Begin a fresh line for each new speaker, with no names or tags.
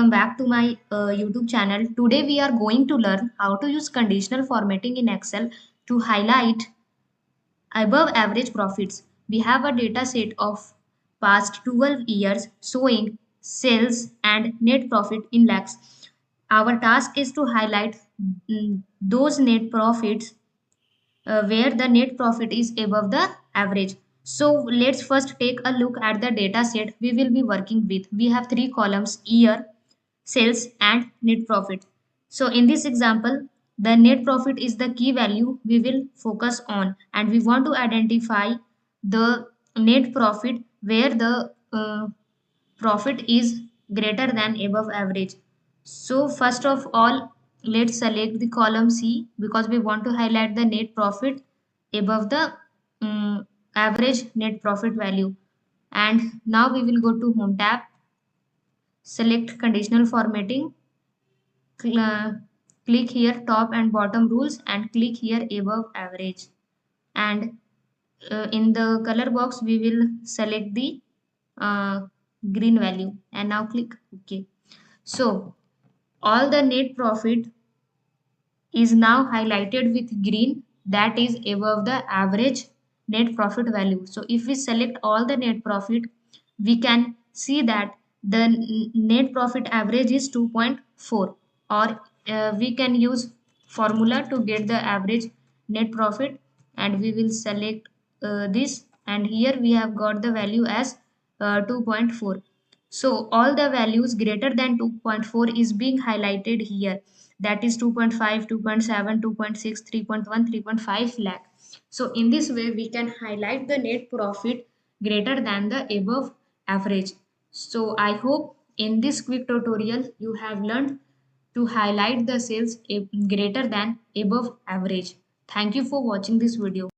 welcome back to my YouTube channel. Today we are going to learn how to use conditional formatting in Excel to highlight above average profits. We have a data set of past 12 years showing sales and net profit in lakhs. Our task is to highlight those net profits where the net profit is above the average. So let's first take a look at the data set we will be working with. We have three columns: year, sales and net profit. So in this example, the net profit is the key value we will focus on, and we want to identify the net profit where the profit is greater than above average. So first of all, let's select the column C because we want to highlight the net profit above the average net profit value. And now we will go to Home tab, select conditional formatting, click here top and bottom rules, and click here above average. And in the color box we will select the uh, green value, and now click OK. So all the net profit is now highlighted with green, that is above the average net profit value. So if we select all the net profit, we can see that the net profit average is 2.4, or we can use formula to get the average net profit, and we will select this, and here we have got the value as 2.4. So all the values greater than 2.4 is being highlighted here, that is 2.5, 2.7, 2.6, 3.1, 3.5 lakh. So in this way we can highlight the net profit greater than the above average. So I hope in this quick tutorial you have learned to highlight the sales greater than above average. Thank you for watching this video.